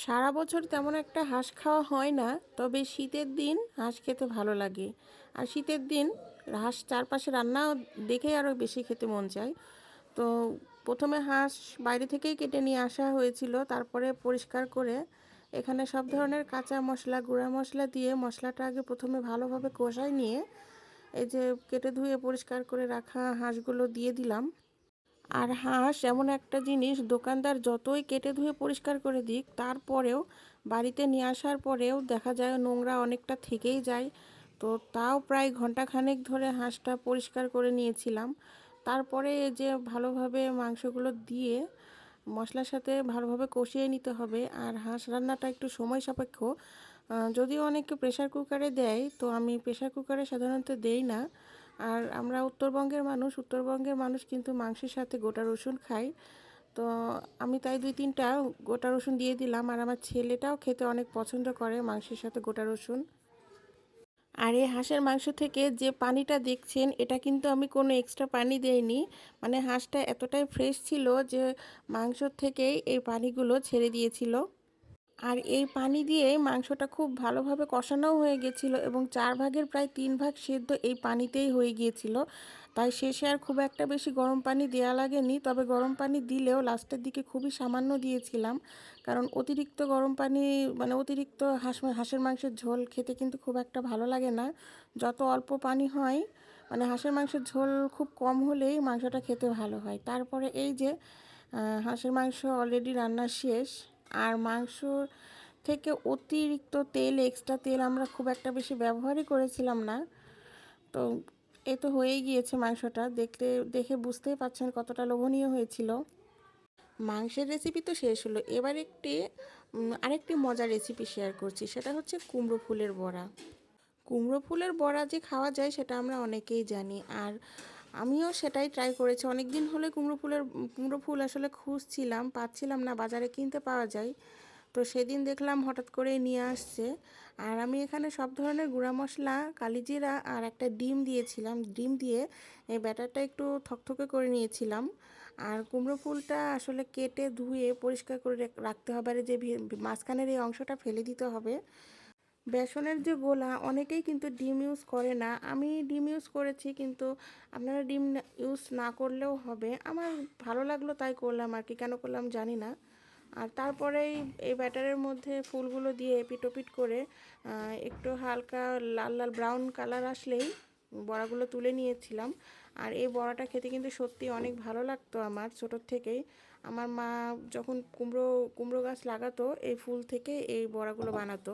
সারা বছর তেমন একটা হাঁস খাওয়া হয় না, তবে শীতের দিন হাঁস খেতে ভালো লাগে। আর শীতের দিন হাঁস চারপাশে রান্না দেখেই আরও বেশি খেতে মন চায়। তো প্রথমে হাঁস বাইরে থেকেই কেটে নিয়ে আসা হয়েছিল, তারপরে পরিষ্কার করে এখানে সব ধরনের কাঁচা মশলা গুঁড়া মশলা দিয়ে মশলাটা আগে প্রথমে ভালোভাবে কষায় নিয়ে এই যে কেটে ধুয়ে পরিষ্কার করে রাখা হাঁসগুলো দিয়ে দিলাম। আর হাঁস এমন একটা জিনিস, দোকানদার যতই কেটে ধুয়ে পরিষ্কার করে দিক তারপরেও বাড়িতে নিয়ে আসার পরেও দেখা যায় নোংরা অনেকটা থেকেই যায়। তো তাও প্রায় ঘন্টাখানেক ধরে হাঁসটা পরিষ্কার করে নিয়েছিলাম। তারপরে এই যে ভালোভাবে মাংসগুলো দিয়ে মশলার সাথে ভালোভাবে কষিয়ে নিতে হবে। আর হাঁস রান্নাটা একটু সময় সাপেক্ষ, যদিও অনেকে প্রেশার কুকারে দেয়, তো আমি প্রেশার কুকারে সাধারণত দেই না। আর আমরা উত্তরবঙ্গের মানুষ কিন্তু মাংসের সাথে গোটা রসুন খাই। তো আমি তাই 2-3টা গোটা রসুন দিয়ে দিলাম। আর আমার ছেলেটাও খেতে অনেক পছন্দ করে মাংসের সাথে গোটা রসুন। আর এই হাঁসের মাংস থেকে যে পানিটা দেখছেন, এটা কিন্তু আমি কোনো এক্সট্রা পানি দেইনি। মানে হাঁসটা এতটাই ফ্রেশ ছিল যে মাংসর থেকেই এই পানিগুলো ছেড়ে দিয়েছিল। আর এই পানি দিয়ে মাংসটা খুব ভালোভাবে কষানোও হয়ে গেছিলো এবং 4 ভাগের প্রায় 3 ভাগ সেদ্ধ এই পানিতেই হয়ে গিয়েছিল। তাই শেষে আর খুব একটা বেশি গরম পানি দেওয়া লাগেনি, তবে গরম পানি দিলেও লাস্টের দিকে খুবই সামান্য দিয়েছিলাম। কারণ অতিরিক্ত গরম পানি মানে অতিরিক্ত হাঁসের মাংসের ঝোল খেতে কিন্তু খুব একটা ভালো লাগে না। যত অল্প পানি হয়, মানে হাঁসের মাংসের ঝোল খুব কম হলেই মাংসটা খেতে ভালো হয়। তারপরে এই যে হাঁসের মাংস অলরেডি রান্না শেষ। আর মাংস থেকে অতিরিক্ত তেল, এক্সট্রা তেল আমরা খুব একটা বেশি ব্যবহারই করেছিলাম না। তো এ তো হয়েই গিয়েছে মাংসটা, দেখে বুঝতেই পারছেন কতটা লোভনীয় হয়েছিল। মাংসের রেসিপি তো শেষ হলো, এবার আরেকটি মজার রেসিপি শেয়ার করছি, সেটা হচ্ছে কুমড়ো ফুলের বড়া। কুমড়ো ফুলের বড়া যে খাওয়া যায় সেটা আমরা অনেকেই জানি। আর আমিও সেটাই ট্রাই করেছি। অনেক দিন হলে কুমড়ো ফুল আসলে খুঁজছিলাম, পাচ্ছিলাম না, বাজারে কিনতে পাওয়া যায়। তো সেদিন দেখলাম হঠাৎ করেই নিয়ে আসছে। আর আমি এখানে সব ধরনের গুঁড়া মশলা, কালিজিরা আর একটা ডিম দিয়েছিলাম। ডিম দিয়ে এই ব্যাটারটা একটু থকথকে করে নিয়েছিলাম। আর কুমড়ো ফুলটা আসলে কেটে ধুয়ে পরিষ্কার করে রাখতে হবে। আর যে মাঝখানের এই অংশটা ফেলে দিতে হবে। বেসনের যে গোলা, অনেকেই কিন্তু ডিম ইউজ করে না, আমি ডিম ইউজ করেছি, কিন্তু আপনারা ডিম ইউজ না করলেও হবে। আমার ভালো লাগলো তাই করলাম আর কি, কেন করলাম জানি না। আর তারপরেই এই ব্যাটারের মধ্যে ফুলগুলো দিয়ে এপিট করে একটু হালকা লাল লাল ব্রাউন কালার আসলেই বড়াগুলো তুলে নিয়েছিলাম। আর এই বড়াটা খেতে কিন্তু সত্যি অনেক ভালো লাগতো আমার ছোটোর থেকেই। আমার মা যখন কুমড়ো গাছ লাগাতো, এই ফুল থেকে এই বড়াগুলো বানাতো।